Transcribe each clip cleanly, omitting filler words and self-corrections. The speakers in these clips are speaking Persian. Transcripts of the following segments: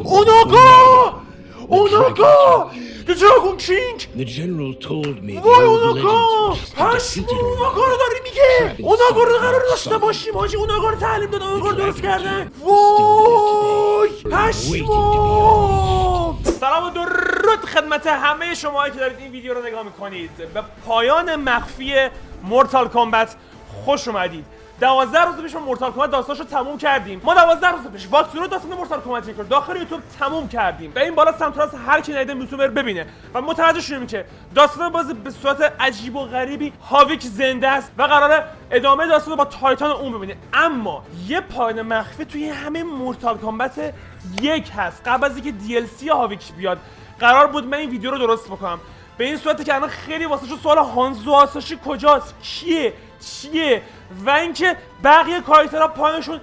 اوناگا! اوناگا! The Dragon King! The general told me وای اوناگا! پشمو اوناگا رو داری میگه! اوناگا رو قرار داشته باشیم حاجی، اوناگا رو تعلیم دادن، اوناگا رو درست کردن. وای پشمو! سلام و درود خدمت همه شما که دارید این ویدیو رو نگاه میکنید. به پایان مخفی مرتال کامبت خوش اومدید. 12 روز پیش ما مرتال کامبت داستانشو تموم کردیم. ما 12 روز پیش واکسورو داستان مرتال کامبت رو داخل یوتیوب تموم کردیم. به این بالا سمت راست هر کی ندیده میتونه ببینه و متوجه شدیم که داستان باز به صورت عجیب و غریبی هاویک زنده است و قراره ادامه داستان رو با تایتان اون ببینه. اما یه پایان مخفی توی همه مرتال کامبت یک هست. قبل از اینکه DLC هاویک بیاد قرار بود من این ویدیو رو درست بکنم. به این صورتی که الان خیلی واسه شو سوال هانزو آساشی کجاست؟ کیه؟ چیه؟ و اینکه بقیه کاراکترها پایانشون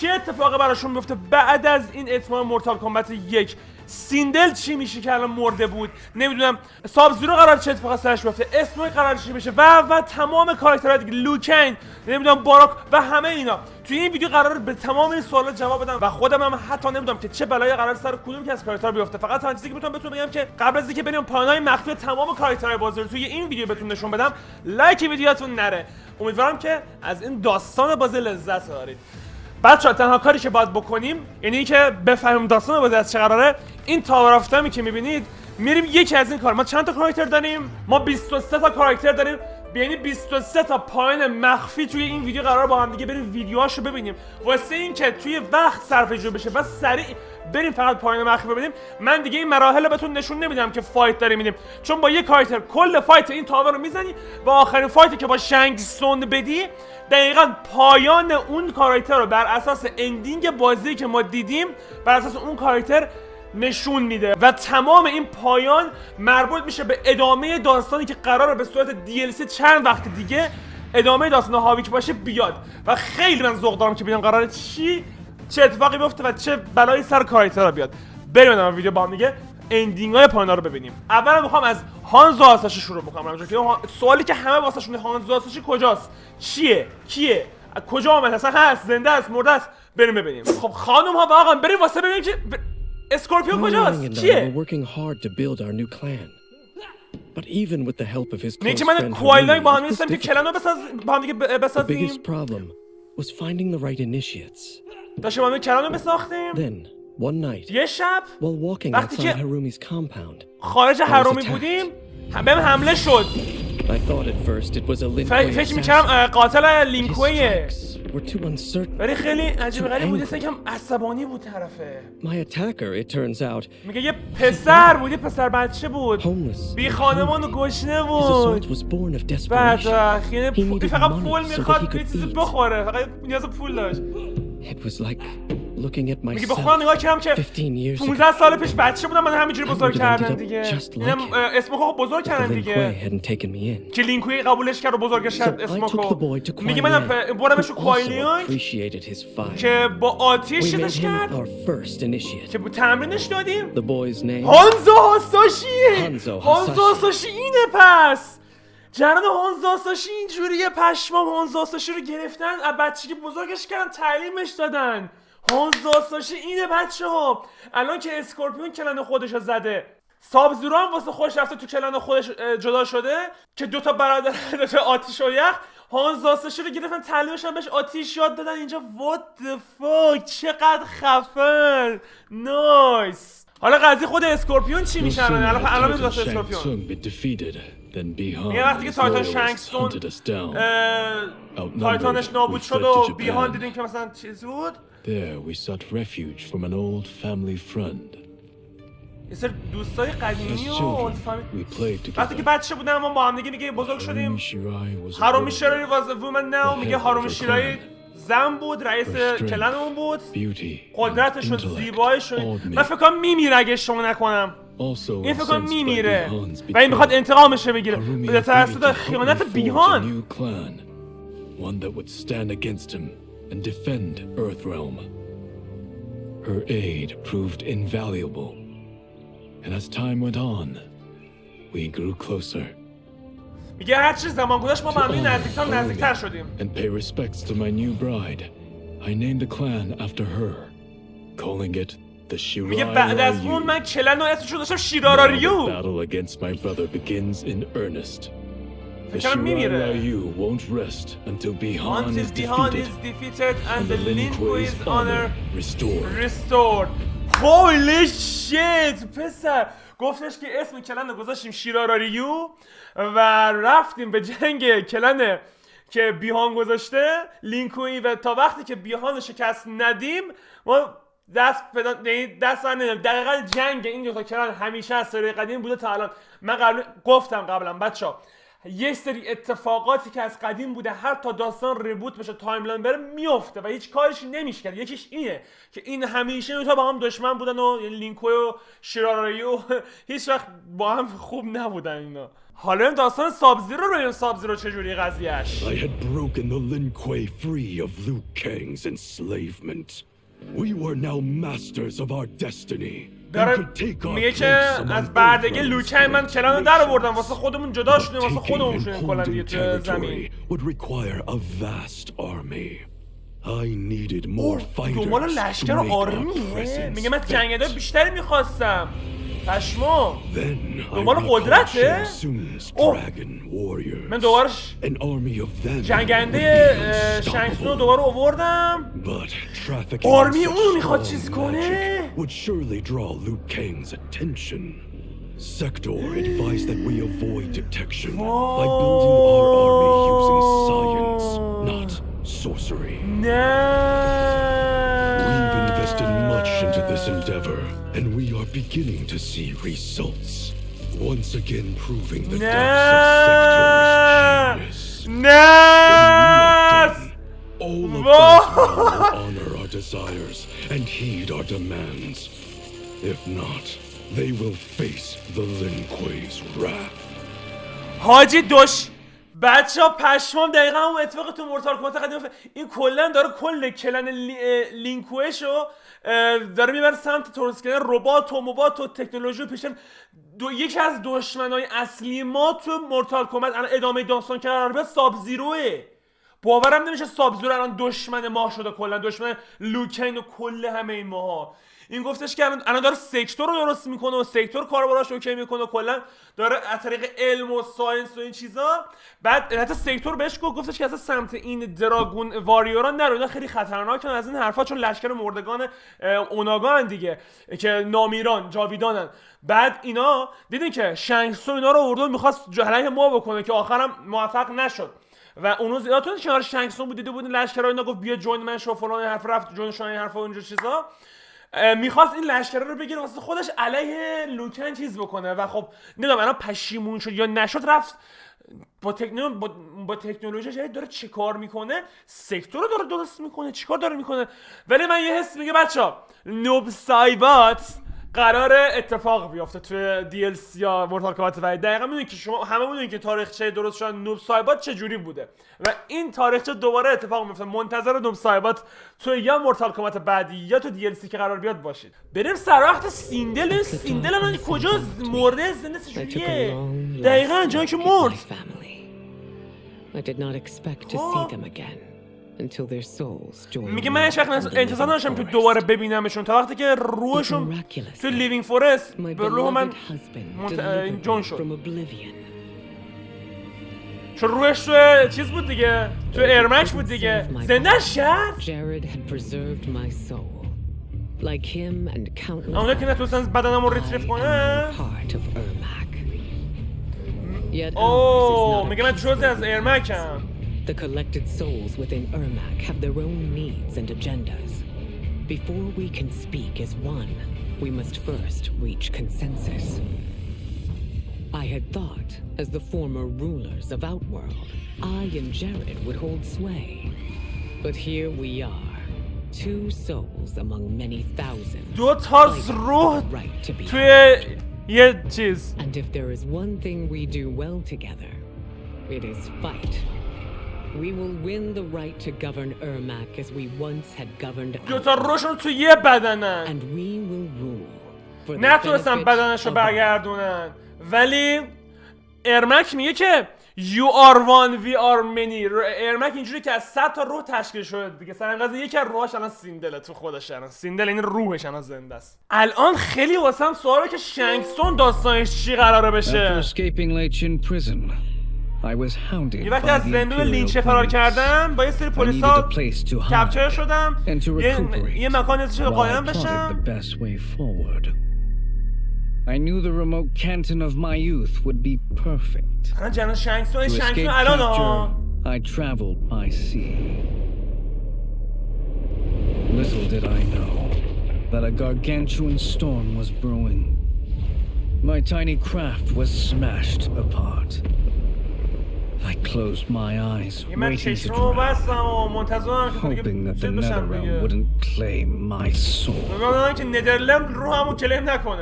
چه اتفاقی براشون میفته بعد از این اتمام مرتال کامبت یک. سیندل چی میشه که الان مرده بود؟ نمیدونم. سابزیرو قرار چه اتفاقی سرش بیفته؟ اسموی قرار چی بشه؟ و تمام کاراکترها دیگه، لیو کانگ، نمیدونم باراک و همه اینا. توی این ویدیو قراره به تمام این سوالا جواب بدم و خودم هم حتی نمیدونم که چه بلایی قرار سر کدوم که از کاراکترها بیفته. فقط تنها چیزی که میتونم بهتون بگم که قبل از اینکه بریم پایان‌های مخفی تمام کاراکترهای بازی رو توی این ویدیو بهتون نشون بدم، لایک ویدیوتون نره. امیدوارم که از این داستان بازی لذت ببرید. بچه‌ها تنها کاری که باید بکنیم یعنی اینکه بفهمیم داستان بازی از چه قراره. این تاور آف تایمی که می‌بینید میریم یکی از این کار. ما چند تا کاراکتر داریم؟ ما 23 تا کاراکتر داریم. یعنی 23 تا پایان مخفی توی این ویدیو قرار با هم دیگه بریم ویدیوهاشو ببینیم. واسه اینکه توی وقت صرفه‌جویی بشه و سریع بریم فقط پایان مخفی ببینیم، من دیگه این مراحل بهتون نشون نمیدم که فایت داریم میدیم، چون با یه کاراکتر کل فایت این تاور رو میزنی و آخرین فایتی که با شنگ سونگ بدی دقیقاً پایان اون کاراکتر رو بر اساس اندینگ بازی که ما دیدیم بر اساس اون کاراکتر نشون میده و تمام این پایان مربوط میشه به ادامه داستانی که قراره به صورت DLC چند وقت دیگه ادامه داستان هاویک باشه بیاد و خیلی من ذوق دارم که ببینم قراره چه اتفاقی بیفته و چه بلایی سر کاراکترها بیاد. بریم ادامه ویدیو با هم دیگه اندینگ‌های پایانا رو ببینیم. اول میخوام از هانزو آساشی شروع بکنم. سوالی که همه واسهشون هانزو آساشی کجاست؟ چیه؟ کیه؟ کجا آمده؟ اصلا هست؟ زنده است؟ مرده است؟ بریم ببینیم. خب خانم ها و آقا بریم واسه ببینیم که اسکورپیون کجاست؟ چیه؟ نه که من کوایلای با هم نیستم که کلانو با هم دیگه بسازیم. داشتیم با هم کلانو بساختیم. یه شب وقتی که خارج هرومی بودیم بهم حمله شد. فکر میکردم قاتل لینکویه، ولی خیلی عجیب غریب بود. یکم عصبانی بود طرفه. میگه یه پسر بود، یه پسر بچه بود، بی خانمان و گشنه بود. بعد خیلی فقط پول میخواد یه چیزی بخوره، فقط نیاز پول داشت. میگه به خودم نگاه کردم که 15 سال پیش بچه بودم، من همینجوری بزرگ کردن دیگه. اینم اسموکو بزرگ کردن دیگه که لینکوی قبولش کرد و بزرگش کرد اسموکو. میگه منم بردمش رو کوایلیون که با آتیش چیزش کرد که تمرینش دادیم. هانزو آساشیه. هانزو آساشی اینه. پس جران هانزو آساشی اینجوریه. پشمام هانزو آساشی رو گرفتن از بچگی بزرگش کردن، تعلیمش دادن. هانزو آساشی اینه بچه‌ها. الان که اسکورپیون کلان خودش رو زده، سابزیرو هم واسه خودش رفته تو کلان خودش جدا شده که دوتا برادر داشته آتیش و یخ. هانزو آساشی رو گرفتن تعلیمش هم بهش آتیش یاد دادن اینجا. what the fuck، چقدر خفن. نایس. حالا قضیه خود اسکورپیون چی میشه؟ الان میگه اسکورپیون میگه وقتی که تایتان شنگ سونگ تایتانش نابود شد و بیهان دیدیم که مثلا چیز بود. There we sought refuge from an old family friend. یه سر دوستای قدیمی و اولد فامیلی. وقتی که بچه بودم ما با هم دیگه میگه بزرگ شدیم. هارومی شیرایی was a woman now. میگه هارومی شیرایی زن بود، رئیس کلانمون بود. قدرتش و زیباییش من فکر کنم میمیره اگه اشتباه نکنم. این فکر کنم میمیره و این میخواد انتقامش بگیره به توسط خیانت بیهان. One that would stand against him and defend Earthrealm. Her aid proved invaluable, and as time went on, we grew closer. میگه هر چیز زمان گذشت ما با هم نزدیکتر شدیم. And pay respects to my new bride. I named the clan after her, calling it The میگه بعد از اون من کلن رو اسمشو داشتم شیرارا ریو. The battle against my brother begins in earnest. The فکرم میمیره. Shirarayu won't rest until Bihan is defeated and the Lin Kuei's honor restored. Holy shit پسر. گفتش که اسم کلن رو گذاشتیم شیرارا ریو و رفتیم به جنگ کلن که بیهان گذاشته لینکوئی و تا وقتی که بیهان شکست ندیم ما دست ندیم. دقیقا جنگ این دوتا کلن همیشه از سری قدیم بوده تا الان. من گفتم قبلا بچه‌ها یک سری اتفاقاتی که از قدیم بوده هر تا داستان ریبوت بشه تایملاین بره میفته و هیچ کارش نمیشه کرد. یکیش اینه که این همیشه این تا با هم دشمن بودن و لینکوئی و شیراراریو هیچ وقت با هم خوب نبودن اینا. حالا این داستان سابزیرو رو این سابزیرو چجوری قضیهش؟ I had broken the Lin Kuei free of Liu Kang's enslavement. We were now masters of our destiny. میگه که از بردگی لو کنگ من کلن رو در آوردم واسه خودمون جدا شدیم واسه خودمون شدیم کلا دیگه تو زمین. دنبال لشکر آرمیه؟ میگه من جنگنده بیشتری میخواستم. پشمو دنبال قدرته؟ من دوباره جنگنده شنگ سونگ رو دوباره آوردم. آرمی اونو میخواد چیز کنه؟ Sector advised that we avoid detection by building our army using science, not sorcery. We've invested much into this endeavor, and we are beginning to see results. Once again proving the depths of Sector's genius. All of us will honor our desires and heed our demands. If not, they will face the Lin Kuei's wrath. حاجی بچه‌ها پشمام دقیقا اون اتفاق تو مرتال کامبت قدیم این کلا داره کل کلن لینکوئشو داره میبره سمت تورسکنر ربات و موبات و تکنولوژی و پیشن. یکی از دشمنای اصلی ما تو مرتال کامبت الان ادامه داستان که قرار بیاد سابزیروه. باورم نمیشه سابزیرو الان دشمن ما شده کلا دشمن لیو کانگ و کل همه این ماها. این گفتش که الان داره سکتور رو درست میکنه و سکتور کاربراش اوکی میکنه و کلا داره از طریق علم و ساینس و این چیزا. بعد حتی سکتور بهش گفتش که اصلا سمت این دراگون واریورا نرو اینا خیلی خطرناکن از این حرفا چون لشکر مردگان اوناگا ان دیگه که نامیران جاویدانن. بعد اینا دیدین که شنگ سونگ اینا رو آورد میخواست جهله ما بکنه که آخرام موفق نشد و اونو زیادتون کنار شنگ سونگ بود دیده بودین لشکرها اینا گفت بیا جوین من شو فلان حرف رفت جوین شاین حرفا و اینجور چیزا. میخواست این لشکره رو بگیره واسه خودش علیه لیو کانگ چیز بکنه و خب نمیدونم الان پشیمون شد یا نشد رفت با تکنولوژی جدید داره چی کار میکنه سکتور رو داره درست میکنه چی کار داره میکنه. ولی من یه حس میگه بچه‌ها نوب سایبات قراره اتفاق بیفته توی DLC یا مرتال کامبت و دقیقاً میدونید که شما همه میدونید که تاریخچه درست شدن نوب سایبات چه جوری بوده و این تاریخچه دوباره اتفاق میفته. منتظر نوب سایبات توی یا مرتال کامبت بعدی یا تو DLC که قرار بیاد باشید. بریم سر وقت سیندل. سیندل الان کجا مرده زنده چجوریه؟ دقیقاً جایی که مرد. I did not expect to see them again. Until their souls join. میگه من هیچ وقت انتظار نداشتم که دوباره ببینمشون تا وقتی که روحشون تو لیوینگ فورست به روح من جون شد. چون روحش تو چیز بود دیگه تو ارمک بود دیگه زنده شد. Jared had preserved my soul. Like him and countless اونه که نتونستن بدنم رو ریتریف کنه. اوه میگه من جزء از ارمکم. The collected souls within Ermac have their own needs and agendas. Before we can speak as one, we must first reach consensus. I had thought, as the former rulers of Outworld, I and Jared would hold sway. But here we are, two souls among many thousands. دو تا روح توی یه چیز. And if there is one thing we do well together, it is fight. We will win the right to govern Ermac as we once had governed. دو تا روشون تو یه بدنن. And we will rule. نتونستن بدنشو برگردونن. ولی ارمک میگه که You are one, we are many. ارمک اینجوری که از 100 تا روح تشکیل شده دیگه. سرانقضا یکی از روحاش الان سیندله تو خودش. الان سیندل این روحش الان زنده است. الان خیلی واسم سواله که شنگ سونگ داستانش چی قراره بشه. یه وقتی از زندون لینچه فرار کردم با یه سری پلیسا کپچر شدم، یه مکانی ازش قایم بشم. I knew the remote canton of my youth would be perfect. To escape capture, I traveled by sea. Little did I know that a gargantuan storm was brewing. My tiny craft was smashed apart. I closed my eyes, waiting to drown, hoping that the Netherrealm wouldn't claim my soul.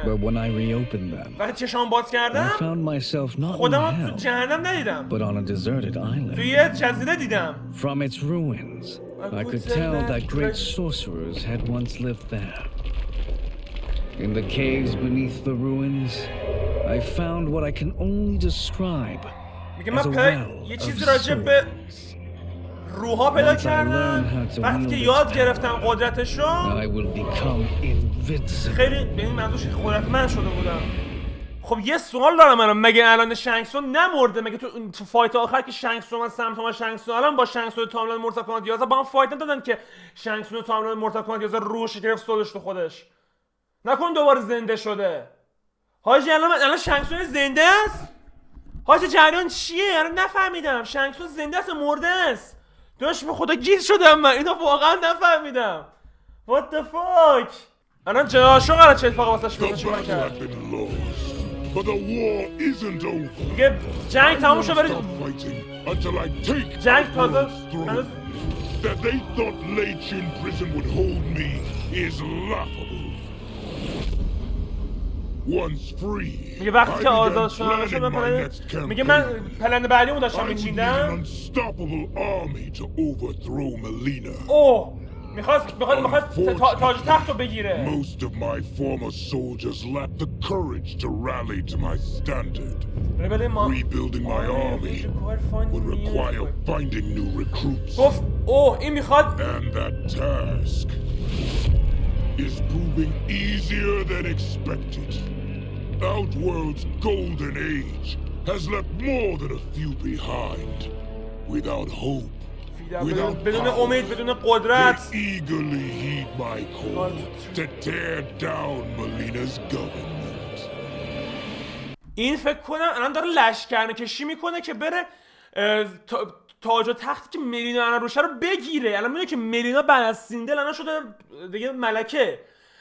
But when I reopened them, I found myself not in hell, but on a deserted island. From its ruins, I could tell that great sorcerers had once lived there. In the caves beneath the ruins, I found what I can only describe میگه من یه چیزی راجع به روحا پیدا کردم. وقتی که یاد گرفتم قدرتشو خیلی به این منظورش قدرتمند شده بودم. خب یه سوال دارم الان، مگه الان شنگ سونگ نمرده؟ مگه تو فایت آخر که شنگ سونگ سمت شنگ سونگ الان با شنگ سونگ تاملان مرتال کامبت 11 با هم فایت ندادن که شنگ سونگ تاملان مرتال کامبت 11 روحش گرفت سولش تو خودش؟ نکن دوباره زنده شده. حاجی الان شنگ سونگ زنده است؟ حاجی جریان چیه؟ الان نفهمیدم. شنگ سونگ زنده است مرده است؟ داشت به خدا گیج شدم من. اینو واقعا نفهمیدم. What the fuck؟ الان جناشو قراره چه اتفاقی واسش بیفته چیکار کرد؟ میگه جنگ تموم شد برید جنگ تازه میگه وقتی که آزاد شدم میگه من پلن بعدیمو داشتم میچیندم. اوه میخواست تاج تخت رو بگیره. Most of my former soldiers lacked the courage to rally to my standard. Rebuilding my army would require finding new recruits. گفت اوه این میخواد And that task is proving easier than expected. Outworld's golden age has left more than a few behind. Without hope, بدون امید، بدون قدرت. they eagerly heed my call to tear down Mileena's government. این فکر کنم الان داره لشکر کشی میکنه که بره تاج و تختی که ملینا الان روشه رو بگیره. الان میدونه که ملینا بعد از سیندل الان شده دیگه ملکه.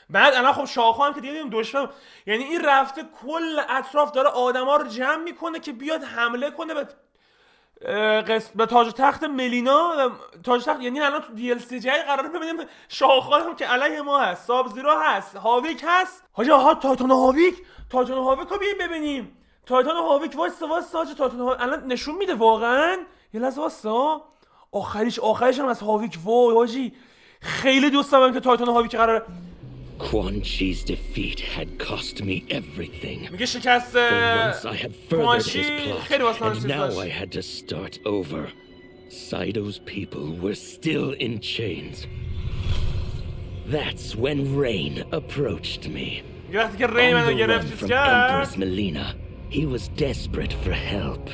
بعد الان خب شاه هم که دیگه دشمن، یعنی این رفته کل اطراف داره آدما رو جمع میکنه که بیاد حمله کنه به تاج و تخت ملینا. تاج و تخت یعنی الان تو دی ال سی جای قراره ببینیم شاهخوان هم که علیه ما هست، ساب زیرو هست، هاویک هست. حاجی آها تایتان هاویک رو بیایم ببینیم. تایتان هاویک واسه حاجی تایتان هاویک الان نشون میده واقعا. یه لحظه واسه آخرش هم از هاویک. وای حاجی خیلی دوست دارم که تایتان هاویک قراره. Quan Chi's defeat had cost me everything. میگه شکست کوانچی خیلی واسه and now I had to start over. Saido's people were still in chains. That's when Rain approached me. وقتی که رین منو گرفت چیز کرد. Mileena, he was desperate for help.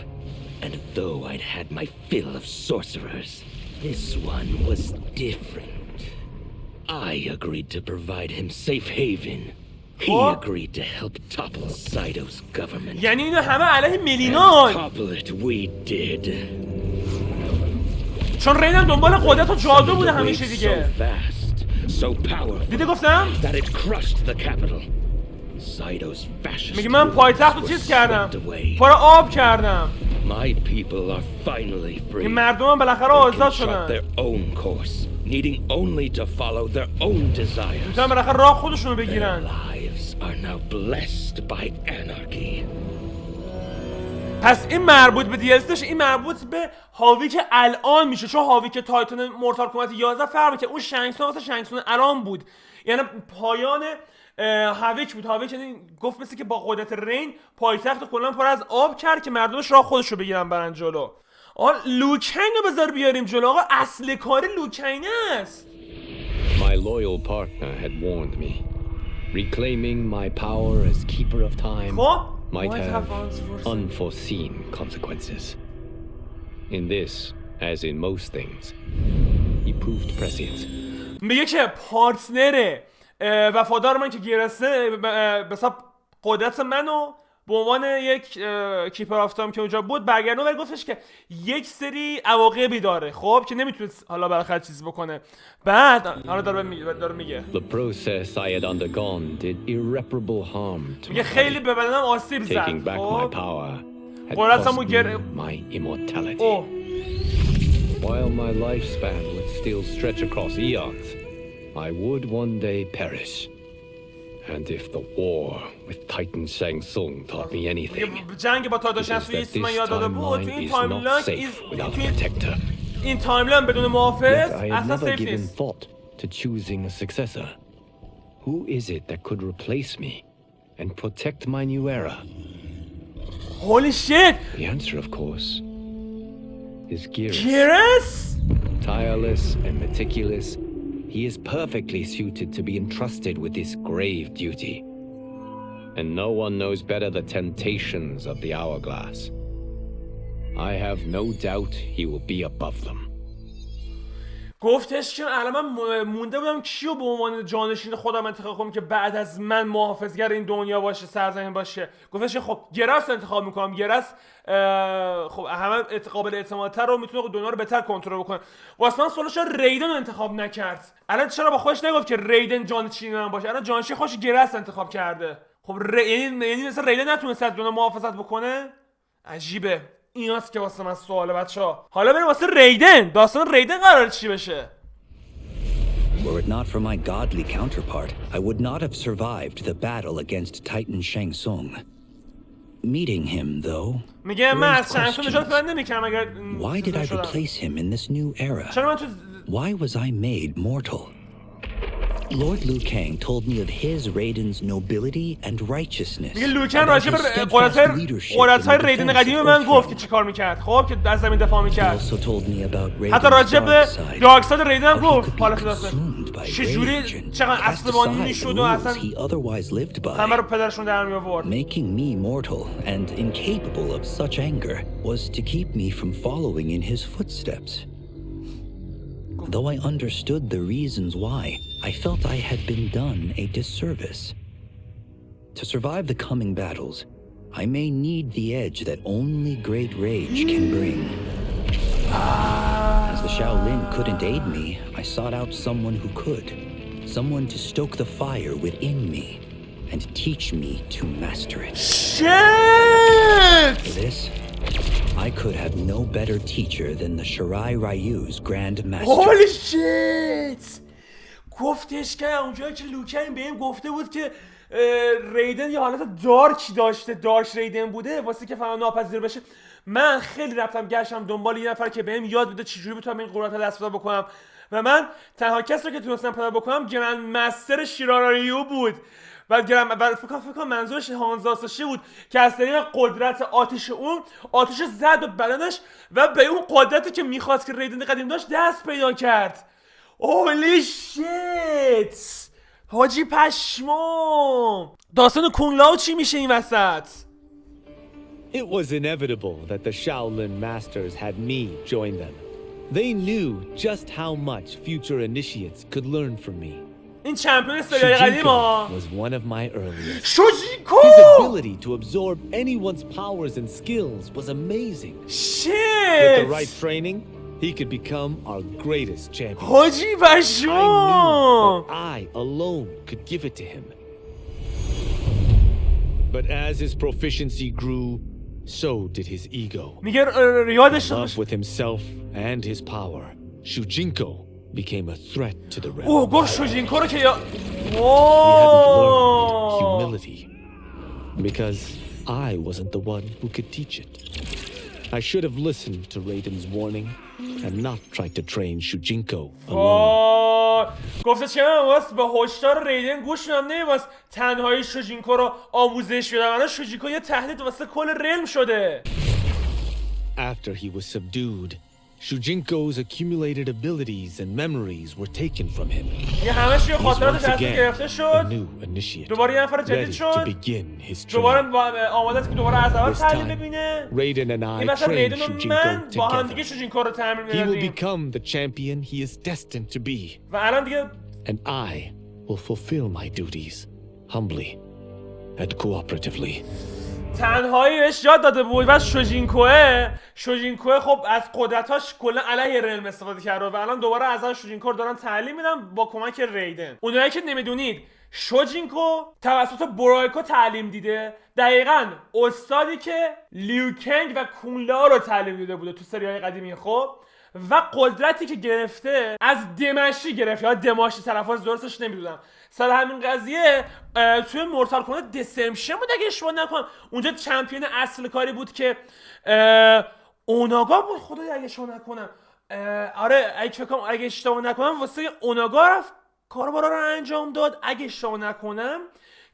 And though I'd had my fill of sorcerers, this one was different. I agreed to provide him safe haven. He agreed to help topple Saido's government. یعنی اینا همه علیه ملینا. Topple it we did. چون رین هم دنبال قدرت و جادو بوده همیشه دیگه. So fast, so powerful. دیده گفتم؟ That it crushed the capital. Saido's fascist. میگه من پایتخت رو چیز کردم. پر آب کردم. My people are finally free. این مردم بالاخره آزاد شدن. Their own course. Needing only to follow their own desires. میتونن بالاخره راه خودشونو بگیرن. Their lives are now blessed by anarchy. پس این مربوط به دیلستش، این مربوط به هاویک الان میشه، چون هاویک تایتان مورتال کامبت 11 فرق که اون شنگ سونگ واسه شنگ سونگ الان بود. یعنی پایان هاویک بود. هاویک یعنی گفت مثل که با قدرت رین پایتخت کلا پر از آب کرد که مردمش راه خودش رو بگیرن برن جلو. آقا لیو کانگ رو بذار بیاریم جلو. آقا اصل کاری لیو کانگ است. My loyal partner had warned me. Reclaiming my power as keeper of time might have unforeseen consequences. In this, as in most things, he proved prescient. میگه که پارتنر وفادار من که گرسه به حساب قدرت منو به عنوان یک کیپر آف تایم که اونجا بود برگردون ولی گفتش که یک سری عواقبی داره خب که نمیتونه حالا بالاخره چیز بکنه. بعد حالا داره میگه The process I had undergone did irreparable harm to میگه خیلی به بدنم آسیب زد. taking back my power had قدرتمو cost me my immortality. While my lifespan would still stretch across eons, I would one day perish. And if the war with Titan Shang Tsung taught me anything, جنگ با تاداش نسویست من یاد داده بود این تایملاین این تایملاین بدون محافظ اصلا سیف نیست. thought to choosing a successor. Who is it that could replace me and protect my new era? Holy shit! The answer, of course, is Geras. Geras? Tireless and meticulous, he is perfectly suited to be entrusted with this grave duty. And no one knows better the temptations of the hourglass. I have no doubt he will be above them. گفتش که الان من مونده بودم کیو به عنوان جانشین خودم انتخاب کنم که بعد از من محافظگر این دنیا باشه، سرزمین باشه. گفتش که خب گراس انتخاب میکنم. گراس خب همه قابل اعتمادتر رو میتونه دنیا رو بهتر کنترل بکنه. واسه من سوالش ریدن رو انتخاب نکرد. الان چرا با خودش نگفت که ریدن جانشین من باشه؟ الان جانشین خودش گراس انتخاب کرده. خب یعنی مثلا ریدن نتونست از دنیا محافظت بکنه؟ عجیبه. ایناست که واسه من سواله بچه‌ها. حالا بریم واسه ریدن. داستان ریدن قراره چی بشه؟ Were it not for my godly counterpart, I would not have survived the battle against Titan Shang Tsung. Meeting him, though, میگه من از شنگ سونگ نجات پیدا نمی‌کنم اگر why did I replace him in this new era? Why was I made mortal? Lord Liu Kang told me of his Raiden's nobility and rightiousness. میگه لیو کانگ راجع به قدرت‌های ریدن قدیم من گفت که چیکار می‌کرد. خب که از زمین دفاع می‌کرد. حتی راجع به دارک ساید ریدن هم گفت. حالا داستان چجوری چقدر عصبانی می‌شد و اصلا همه رو پدرشون در می‌آورد. Making me mortal and incapable of such anger was to keep me from following in his footsteps. Though I understood the reasons why, I felt I had been done a disservice. To survive the coming battles, I may need the edge that only great rage can bring. As the Shaolin couldn't aid me, I sought out someone who could. Someone to stoke the fire within me and teach me to master it. Shit! For this, I could have no better teacher than the Shirai Ryu's Grand Master. Holy shit! گفتش که اونجایی که لیو کانگ بهم گفته بود که ریدن یه حالت دارک داشته، دارک ریدن بوده واسه که فهم ناپذیر بشه. من خیلی رفتم گشتم دنبال یه نفر که بهم یاد بده چجوری بتونم این قدرت رو دست پیدا بکنم و من تنها کسی رو که تونستم پیدا بکنم گرند مستر شیراریو بود. و فکر کنم منظورش هانزاساشی بود که از طریق قدرت آتش اون آتش زد به بدنش و به اون قدرتی که میخواست که ریدن قدیم داشت دست پیدا کرد. اولی شیت حاجی پشمام. داستان کونگ لاو چی میشه این وسط؟ It was inevitable that the Shaolin masters had me join them. They knew just how much future initiates could learn from me. این چمپیون سریال قدیم ها. Was one of my earliest. شوجینکو! His ability to absorb anyone's powers and skills was amazing. Shit! With the right training, he could become our greatest champion. حاجی پشمام. I knew that I alone could give it to him. But as his proficiency grew, so did his ego. میگه یادش love with himself and his power. Shujinko became a threat to the realm. اوه گفت شوجینکو رو که یا He hadn't learned humility because I wasn't the one who could teach it. I should have listened to Raiden's warning and not tried to train Shujinko alone. گفته چه من واسه به هشدار ریدن گوش میدم، نمی‌واسه تنهایی شوجینکو رو آموزش بدم. الان شوجینکو یه تهدید واسه کل رلم شده. After he was subdued, Shujinko's accumulated abilities and memories were taken from him. یه همش یه خاطرات دست گرفته شد. A new initiate. دوباره یه نفر جدید شد. دوباره آماده است که دوباره از اول تعلیم ببینه. Raiden and I trained Shujinko together. با هم دیگه شوجینکو رو تمرین میدادیم. He will become the champion he is destined to be. و الان دیگه And I will fulfill my duties humbly and cooperatively. تنهایی بهش یاد داده بود و شوجینکوه خب از قدرتاش کلا علیه رلم استفاده کرده و الان دوباره از شوجینکو رو دارن تعلیم میدن با کمک ریدن. اونایی که نمیدونید شوجینکو توسط برایکو تعلیم دیده، دقیقاً استادی که لیو کنگ و کونلا رو تعلیم دیده بوده تو سری‌های قدیمی. خب و قدرتی که گرفته از دمشی گرفت یا دماشی، تلفظ درستش نمیدونم. سر همین قضیه توی مرتال کامبت دسمشن بود اگه اشتباه نکنم، اونجا چمپیون اصل کاری بود که اوناگا بود خدای اگه اشتباه نکنم. آره اگه اشتباه نکنم واسه اوناگا رفت کاربارا رو انجام داد اگه اشتباه نکنم،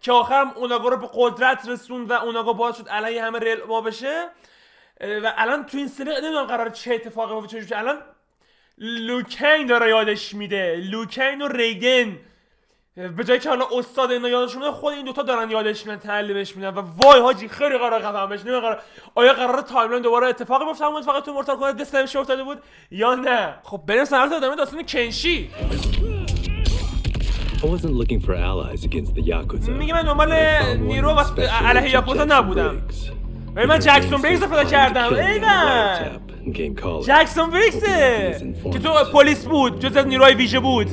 که آخرم اوناگا رو به قدرت رسوند و اوناگا باعث شد علیه همه رلوا بشه. و الان تو این سری نمیدونم قراره چه اتفاقی بیفته. الان لیو کنگ داره یادش میده، لیو کنگ و ریدن، به جایی که حالا استاد اینا یادش میده خود این دوتا دارن یادش میدن، تعلیمش میدن. و وای حاجی خیلی قراره خفن بشه. نمیدونم آیا قراره تایملاین دوباره اتفاقی بیفته همون اتفاقی تو مرتال کامبت دستش افتاده بود یا نه. خب بریم سراغ ادامه داستان کنشی. I wasn't looking for allies against the Yakuza. میگه من دنبال نیرو واسه علیه یاکوزا نبودم. ولی من جکسون بریگز رو پیدا کردم. ایوان جکسون بریگزه که تو پلیس بود، جز از نیروهای ویژه بود.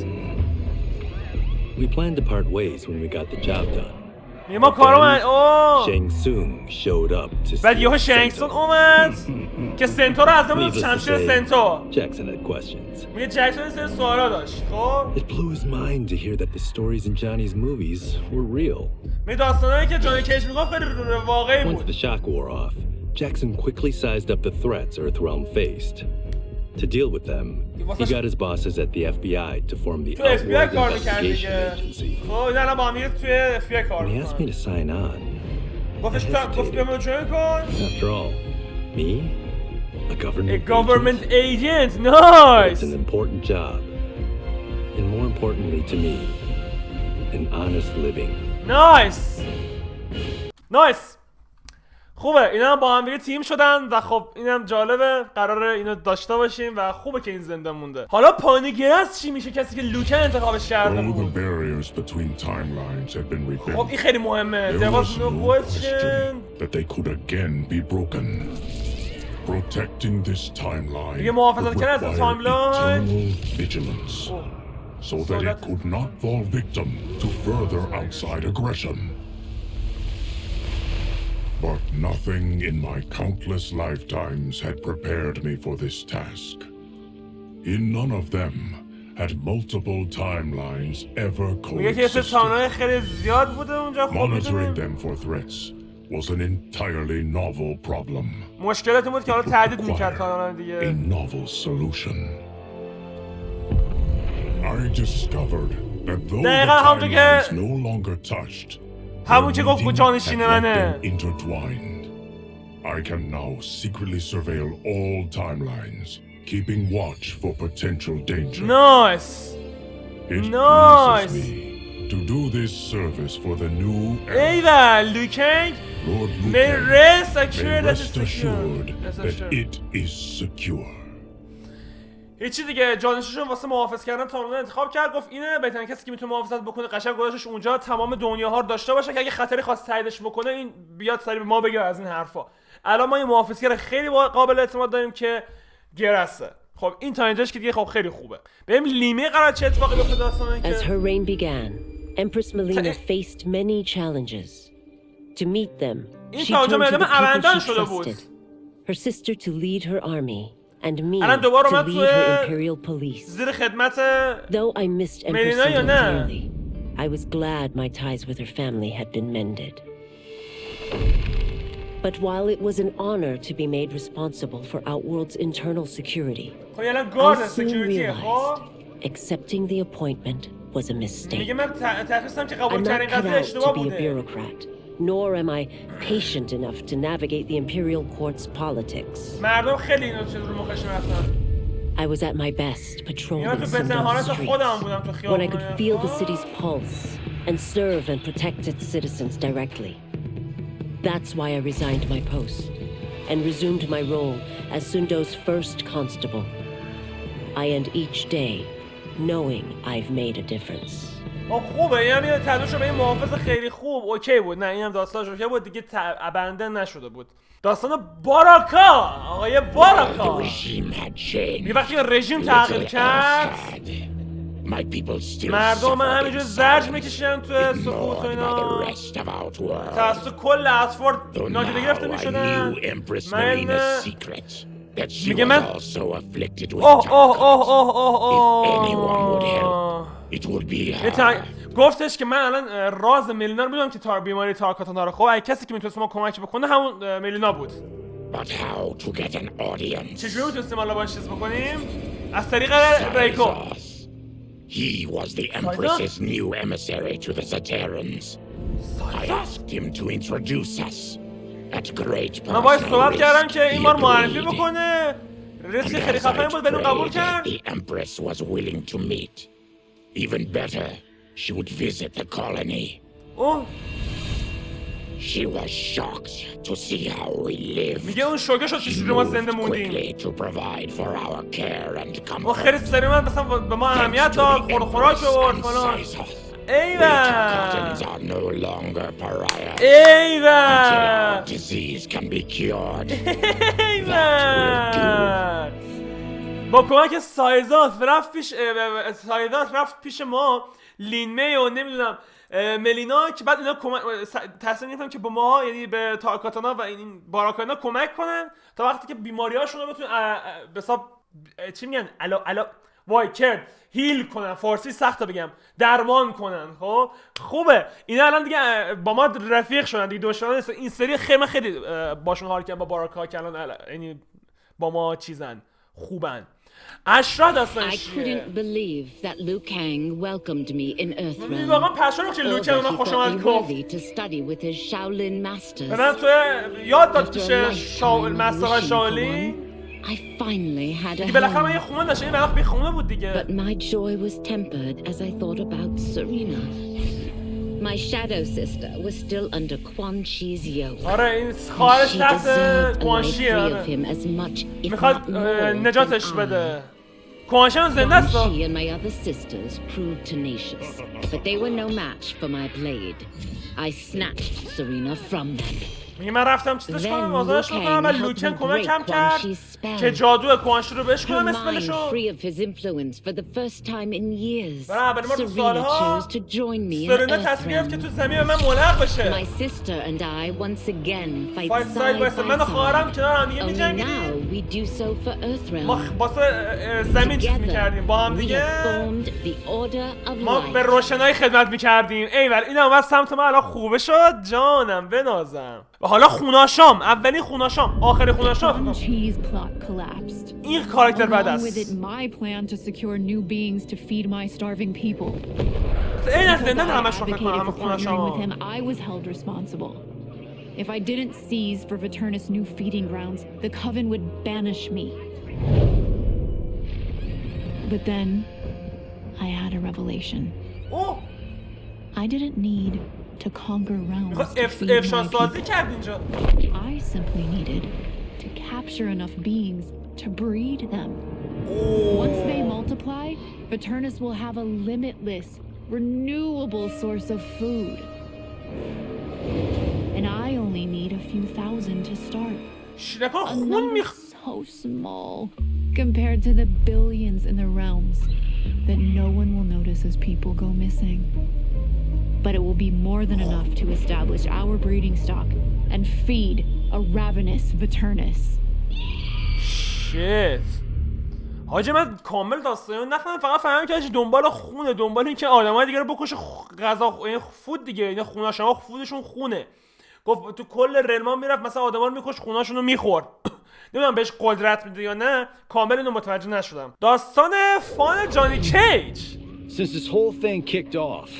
We planned to part ways when we got the job done. ما کارو Shang Tsung showed up to بعد یهو شنگ سونگ اومد که سنتو رو از نمید شمشیر سنتو. Jackson had questions. میگه جکسون این سری سوالا داشت. خب It blew his mind to hear that the stories in Johnny's movies were real. می داستانایی که جانی کیج میگفت خیلی واقعی بود. Once the shock wore off, Jackson quickly sized up the threats Earthrealm faced. To deal with them, he got his bosses at the FBI to form the Outward Investigation Agency. And he asked me to sign on. I hesitated. After all, me? A government agent? Nice! It's an important job. And more importantly to me, an honest living. Nice! Nice! خوبه اینا هم با هم دیگه تیم شدن و خب اینم جالبه، قراره اینو داشته باشیم و خوبه که این زنده مونده. حالا پایان گرس چی میشه کسی که لوکن انتخابش کرده بود؟ خب این خیلی مهمه. There was no question that they could again be broken. Protecting this timeline دیگه محافظت کردن از تایملاین so that it could not fall victim to further outside aggression. But nothing in my countless lifetimes had prepared me for this task. In none of them had multiple timelines ever coexisted. Monitoring them for threats was an entirely novel problem. A novel solution. I discovered that though the timelines no longer touched, همون که گفت جانشین منه. Intertwined. I can now secretly surveil all timelines, keeping watch for potential danger. Nice. It pleases me to do this service for the new era. Eyvah, Liu Kang. Lord Liu may Kang, rest assured that it is secure. هیچی دیگه، جانشینشون واسه محافظ کردن تاملاین انتخاب کرد، گفت اینه بهترین کسی که میتونه محافظت بکنه، قشنگ گذاشتش اونجا تمام دنیاها رو داشته باشه که اگه خطری خواست تاییدش بکنه این بیاد سری به ما بگه از این حرفا. الان ما یه محافظگر خیلی قابل اعتماد داریم که گراسه. خب این تا اینجاش که دیگه خب خیلی خوبه. بریم لیمه قرار چه اتفاقی بیفته داستانه که As her reign began, Empress Mileena faced many challenges. To meet them, she turned to the people she trusted. Her sister to lead her army. And me to lead her imperial police. Though I missed Empress Sindel dearly, I was glad my ties with her family had been mended. But while it was an honor to be made responsible for Outworld's internal security, I soon realized accepting the appointment was a mistake. I'm not cut out to be a bureaucrat, nor am I patient enough to navigate the Imperial Court's politics. I was at my best patrolling Sindel's streets, when I could feel the city's pulse and serve and protect its citizens directly. That's why I resigned my post and resumed my role as Sundo's first constable. I end each day knowing I've made a difference. خوبه این هم یه تدوش به این محافظ خیلی خوب اوکی بود. نه این هم داستانش اوکی بود دیگه ابندن نشده بود. داستان باراکا آقای باراکا یه وقتی رژیم تغییر کرد مردم من همینجور زرج میکشیدن توی سقوط و اینا توسط کل اطفال نادیده گرفته میشدن میگه من گفتش که من الان راز میلینا رو میدونم که بیماری تاکاتانا رو. خب اگه کسی که میتونست ما کمک بکنه همون میلینا بود. چجوری میتونستیم حالا باش چیز بکنیم؟ از طریق ریکو. He was the Empress's new emissary to the Zaterans. I asked him to introduce us at great price. من باید صحبت کردم که این بار معرفی بکنه. ریسک خیلی خفنی بود بدون قبول کرد. The Empress was willing to meet. Even better, she would visit the colony. Oh. She was shocked to see how we lived. میگه اون شوکه شد که ما زنده موندیم. To provide for our care and comfort. و خیلی سریع من مثلا به ما اهمیت داد، خوراک آورد فلان. ایوه. ایوه. Disease can be cured. ایوه. با کمک سایزات رفت پیش ما لینمه و نمیدونم ملینا که بعد اینا تصمیم گرفتن که به ما یعنی به تاکاتانا و این باراکا اینا کمک کنن تا وقتی که بیماریاشون رو بتونن به حساب چی میگن کرد هیل کنن، فارسی سخته بگم، درمان کنن. خب خوبه اینا الان دیگه با ما رفیق شدن دیگه، دشمنان نیستن. این سری خیلی باشون حال کردن با باراکا که الان یعنی با ما چیزن خوبن. Ashrah داستانش I couldn't believe that Liu Kang welcomed me in Earthrealm. واقعا پشمام که لو کانگ اونا خوش اومد گفت. To study with his Shaolin masters. من تو یاد داد پیش شاولین مسترهای شاولین. I finally had a بالاخره من یه خونه داشتم، این وقت بی خونه بود دیگه. But my joy was tempered as I thought about Serena. My shadow sister was still under Quan Chi's yoke. آره این خواهرش تحت کوان چیه. میخواد نجاتش بده. کوان چی زنده است. She and my other sisters proved tenacious, but they were no match for my blade. I snatched Serena from them. میگه من رفتم چیزش کنم آزادش بکنم و لوکن کمکم کرد که جادو کوانشی رو بهش کنم اسمشو. برای ما تو سالها سرنا تصمیم گرفت که تو زمین به من ملحق بشه. فایت ساید بایست من و خواهرم کنار هم دیگه می‌جنگیدیم. ما باسه زمین چیز می‌کردیم با هم دیگه. ما به روشنایی خدمت می‌کردیم. ایول این اومد سمت من الان خوبه شد جانم بنازم. و حالا خوناشام، اولین خوناشام، آخرین خوناشام. این کاراکتر بد است. این از زندان همشون فکر کنم همه خوناشام. If I didn't seize for Viternus' new feeding grounds, the Coven would banish me. But then, I had a revelation. Oh! I didn't need to conquer realms to feed my people. I simply needed to capture enough beings to breed them. Once they multiply, Viternus will have a limitless, renewable source of food. And I only need a few thousand to start. A number so small compared to the billions in the realms that no one will notice as people go missing. But it will be more than enough to establish our breeding stock and feed a ravenous Viternus. Shit. حاجی من کامل داستانو نفهمیدم، فقط فهمیدم که دنبال خونه، دنبال این که آدمای دیگه رو بکشه، غذا فود دیگه، اینا خونه‌شما فودشون خونه. گفت تو کل رلمان میرفت مثلا آدما رو میکش، خونه‌شون رو میخورد. نمیدونم بهش قدرت میده یا نه، کامل اینو متوجه نشدم. داستان فان جانی کیج. Since this whole thing kicked off,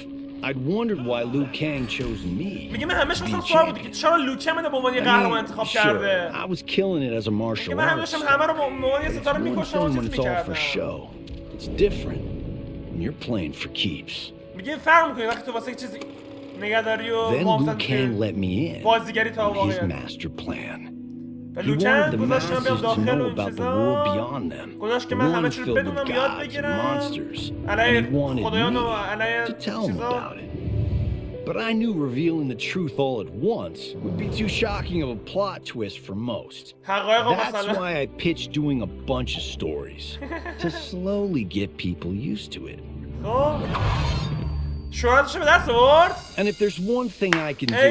I'd wondered why Liu Kang chose me. میگه من همش مثلا سوال بود که چرا لو کانگ منو به عنوان قهرمان انتخاب کرده. I was killing it as a martial من همیشه همه رو به عنوان ستاره میکشم و چیز میکردم. It's different when you're playing for keeps. میگه فرق میکنه وقتی تو واسه چیزی نگهداری و محافظت بازیگری تا واقعیت. لو کانگ گذاشتم بیام داخل و چیزا، گذاشت که من همه چیز رو بدونم یاد بگیرم علیه خدایان و علیه چیزا. But I knew revealing the truth all at once would be too shocking of a plot twist for most. That's why I pitched doing a bunch of stories, to slowly get people used to it. And if there's one thing I can do,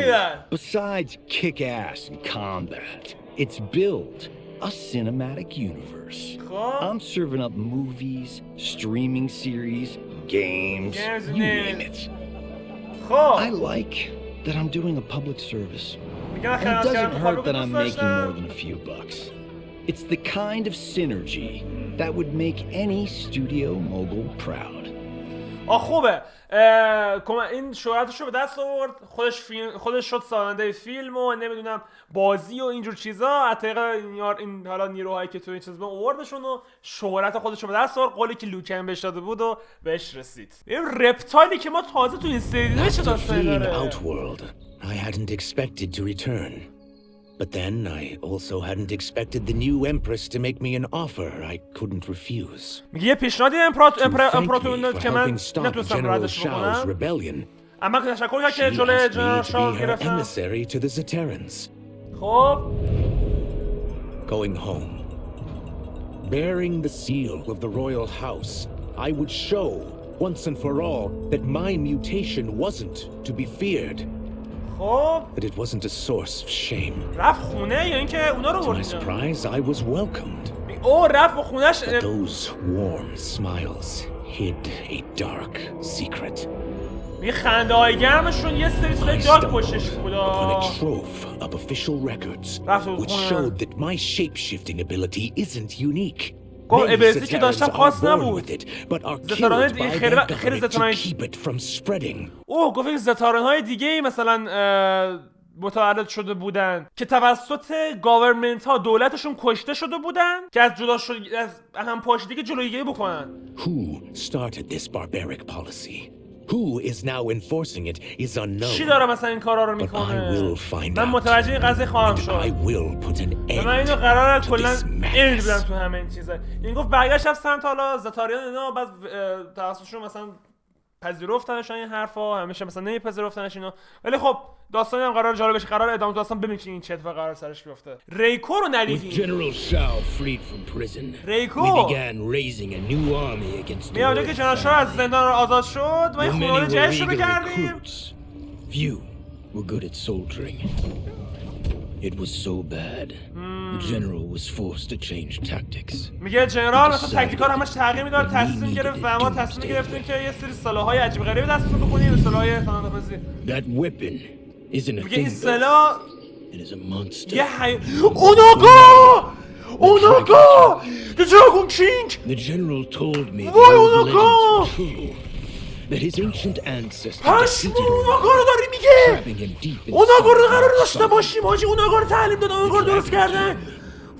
besides kick ass in combat, it's build a cinematic universe. I'm serving up movies, streaming series, games, you name it. I like that I'm doing a public service. And it doesn't hurt that I'm making more than a few bucks. It's the kind of synergy that would make any studio mogul proud. خوبه. این شهرتشو به دست آورد، خودش شد سازنده فیلم و نمیدونم بازی و اینجور چیزا، حتی این حالا نیروهایی که تو این چیز آوردشون و شهرت خودشو به دست آورد، قولی که لو کانگ بهش داده بود و بهش رسید. این رپتایلی که ما تازه تو این سری دیدیم چه داستانی داره؟ I hadn't expected to return. But then I also hadn't expected the new empress to make me an offer I couldn't refuse. میگه یه پیشنهادی امپراتور که من نتونستم ردش بکنم. اما که تشکر کرد که جلوی جنرال شاو گرفتم. Emissary to the Zaterans. خب. Going home, bearing the seal of the royal house, I would show once and for all that my mutation wasn't to be feared. That it wasn't a source of shame. رفت خونه یا اینکه اونا رو To my surprise, I was welcomed. رفت به خونه‌اش. But those warm smiles hid a dark secret. خنده‌های گرمشون یه سری چیزای دارک پشتش بود. Upon a trove of official records, which showed that my shape-shifting ability isn't unique. گفت ابلیتی که داشتم خاص نبود. زتاران خیلی زتاران گفت زتاران‌های دیگه مثلا متولد شده بودن که توسط گاورمنت ها دولتشون کشته شده بودن که از جدا شد از هم پاشیدگی جلوگیری بکنن. Who started this barbaric policy? Who is now enforcing it is unknown. چی داره مثلا این کارا رو میکنه؟ من متوجه این قضیه خواهم شد. من اینو قراره کلا ایج بدم تو همه این چیزا. این گفت برگشت رفت سمت حالا زتاریان اینا، بعد توسطشون مثلا پذیرفتنش این حرفا، همیشه مثلا نمیپذیرفتنش اینا. ولی خب داستانی هم قرار جالب بشه، قرار ادامه داستان ببینید این چه اتفاقی قرار سرش بیفته. ریکو رو ندیدیم. General Shao freed from prison. ریکو we began raising a new army against the میاد که جنرال شاه از زندان آزاد شد و این خونه‌های جدید شروع کردیم. Few were good at soldiering. It was so bad. The general was forced to change tactics. میگه جنرال مثلا تاکتیکا رو همش تغییر میداد، تصمیم گرفت و ما تصمیم گرفتیم که یه سری سلاح‌های عجیب غریبی دستتون بکنیم، سلاح‌های فناوری. That weapon isn't a میگه این thing. سلاح It is a monster. اوناگا! اوناگا! The Dragon King! The general told me Why Unaga? that his ancient ancestors اوناگا رو داری میگه! اوناگا رو قرار داشته باشیم حاجی، اوناگا رو تعلیم دادن، اوناگا رو درست کردن.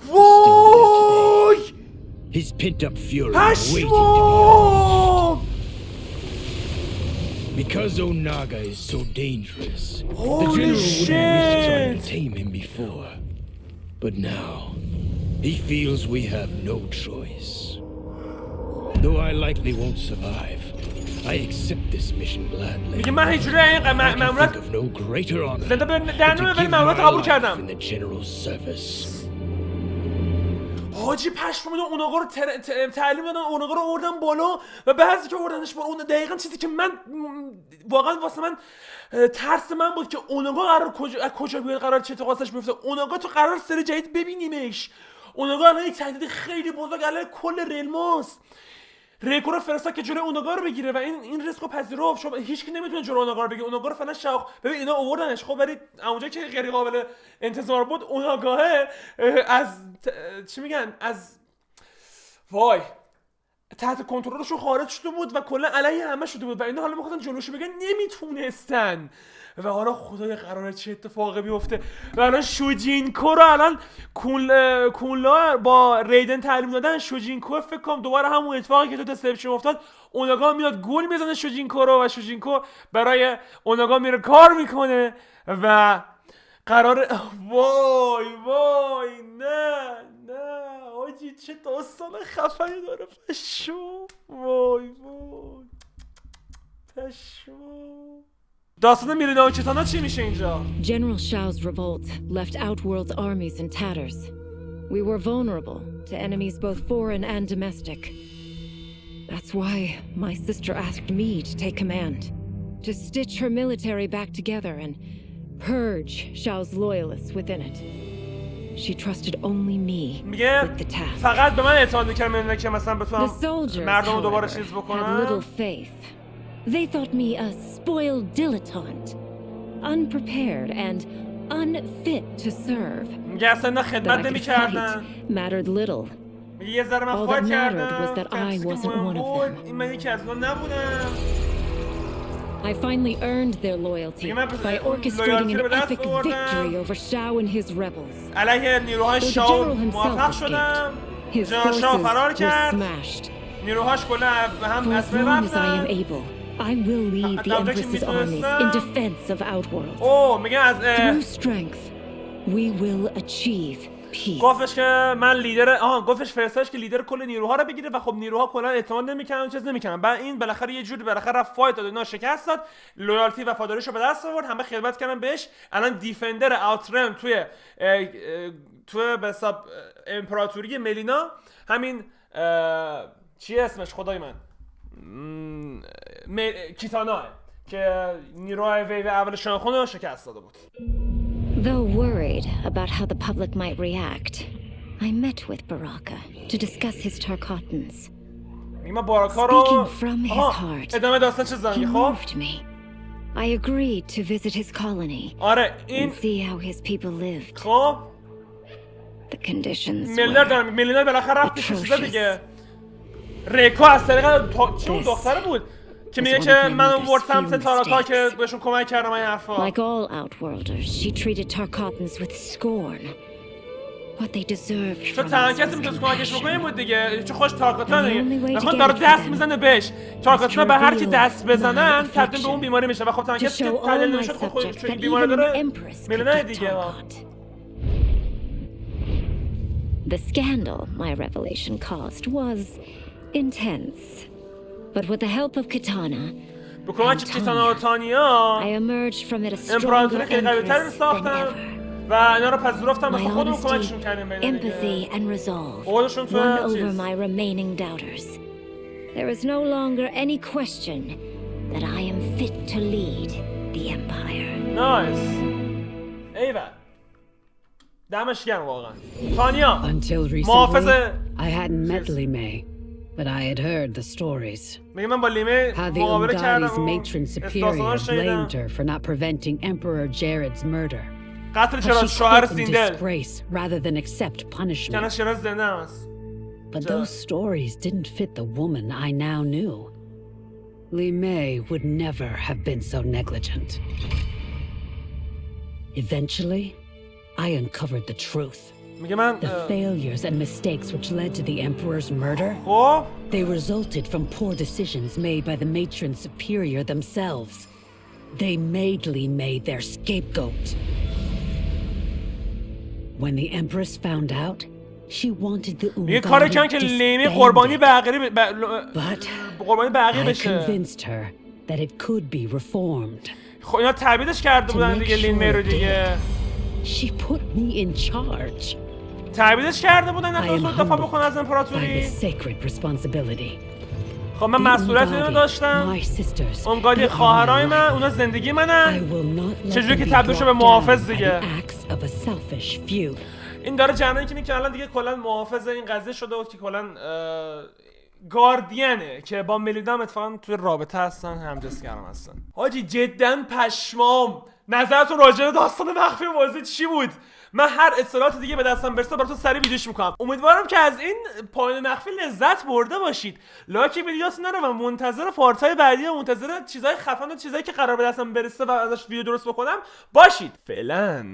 وای! His pent-up fury waiting to be Because Onaga is so dangerous, the general wouldn't risk trying to tame him before. But now, he feels we have no choice. Though I likely won't survive, I accept this mission gladly. میگه من هیچ جوری ماموریت زنده در نمیبری ماموریت قبول کردم. In the general service. حاجی پشم میدون اوناگا رو تعلیم دادن، اوناگا رو آوردن بالا و بعضی که آوردنش بالا اون دقیقاً چیزی که من واقعا واسه من ترس من بود که اوناگا قرار کجا بیاد، قرار چه اتفاقاتش بیفته. اوناگا تو قرار سری جدید ببینیمش. اوناگا الان یک تهدید خیلی بزرگ علیه کل رلماست. ریکو رو فرستاد که جلوی اوناگا رو بگیره و این ریسکو پذیرفت. شما هیچکی نمیتونه جلوی اوناگا رو بگیره. اوناگا رو فعلا شاو ببین اینا آوردنش. خب ولی اونجا که غیر قابل انتظار بود اوناگاه از چی میگن از وای تحت کنترلشون خارج شده بود و کلا علیه همه شده بود و اینا حالا می‌خواستن جلوشو بگن نمیتونستن. و حالا خدای قراره چه اتفاقی بیفته و الان شوجینکو رو الان کونلا با ریدن تعلیم دادن. شوجینکو فکر کنم دوباره همون اتفاقی که تو دسپشن افتاد اوناگا میاد گول میزنه شوجینکو رو و شوجینکو برای اوناگا میره کار میکنه و قراره وای نه آجی چه داستان خفنی داره. پشو وای پشو. داستان میلینا و کیتانا چی میشه اینجا؟ General Shao's revolt left Outworld's armies in tatters. We were vulnerable to enemies both foreign and domestic. That's why my sister asked me to take command, to stitch her military back together and purge Shao's loyalists within it. She trusted only me with the task. فقط به من اعتماد می‌کرد که مثلا بتونم مردم رو دوباره چیز بکنم. Had little faith. They thought me a spoiled dilettante, unprepared and unfit to serve. میگه اصلا اینا خدمت نمی‌کردن. Mattered little. میگه یه ذره من فایت کردم. Was that I wasn't one of them. این من یکی از اونها نبودم. I finally earned their loyalty by orchestrating an epic victory over Shao and his rebels. علیه نیروهای شاو موفق شدم. جنرال شاو فرار کرد. نیروهاش کلا هم از بین رفتن. I will lead the Empress's armies in defense of Outworld. میگه از through strength we will achieve peace. گفتش که من لیدر گفتش فرستادش که لیدر کل نیروها رو بگیره و خب نیروها کلا اعتماد نمی‌کردن چیز نمی‌کردن. بعد این بالاخره یه جوری رفت فایت داد اینا شکست داد. لویالتی وفاداریشو به دست آورد. همه خدمت کردن بهش. الان دیفندر اوترم توی به حساب امپراتوری ملینا همین چی اسمش خدای من کیتانا که نیروهای ویو اول شاهخون رو شکست داده بود. Though worried about how the public might react, I met with Baraka to discuss his Tarkatans. Speaking from his heart, he moved me. I agreed to visit his colony and see how his people lived. The conditions were atrocious. ریکو از طریق چه دختره بود که میگه که من آورد سمت تاراکا که بهشون کمک کردم این حرفا. Like all Outworlders, she treated Tarkatans with scorn. What they deserved from us. تو تنها کسی میتونست کمکش بکنه بود دیگه. چه خوش تارکاتانه. نخواد داره دست میزنه بهش. تارکاتانا به هر کی دست بزنن تبدیل به اون بیماری میشه و خب تنها کسی که تبدیل نمیشه خودش چون بیماری داره میلینا دیگه. The scandal my revelation caused was intense, but with the help of Kitana and Tanya, I emerged from it a stronger empress than ever. My empathy and resolve won over my remaining doubters. There is no longer any question that I am fit to lead the empire. Nice. Eva. دمش گرم واقعا. تانیا. Until recently, I hadn't met Liu, but I had heard the stories. How the Ungari's matron superior blamed her for not preventing Emperor Jared's murder. How she spoke in disgrace rather than accept punishment. But those stories didn't fit the woman I now knew. Liu would never have been so negligent. Eventually, I uncovered the truth. The failures and mistakes which led to the Emperor's murder, they resulted from poor decisions made by the matron superior themselves. They made Liu their scapegoat. When the Empress found out, she wanted the Ungari to disband but I convinced her that it could be reformed. She put me in charge. تعبیدش کرده بودن نتونست دفاع بکنه از امپراتوری. خب من مسئولیت اینو داشتم. اونگادی خواهرای من اونا زندگی منن. چجوری که تبدیل شو به محافظ دیگه. این داره جریانی که الان دیگه کلا محافظ این قضیه شده بود که کلا گاردینه که با ملینا هم اتفاقا توی رابطه هستن، همجنسگران هستن. حاجی جدا پشمام. نظرتون راجع به داستان مخفی بازی چی بود؟ من هر اطلاعات دیگه به دستم برسه براتون سریع ویدیوش میکنم. امیدوارم که از این پایان مخفی لذت برده باشید. لایک ویدیوهاتون نرو و منتظر پارت‌های بعدی و منتظر چیزای خفن و چیزایی که قرار به دستم برسه و ازش ویدیو درست بکنم باشید. فعلا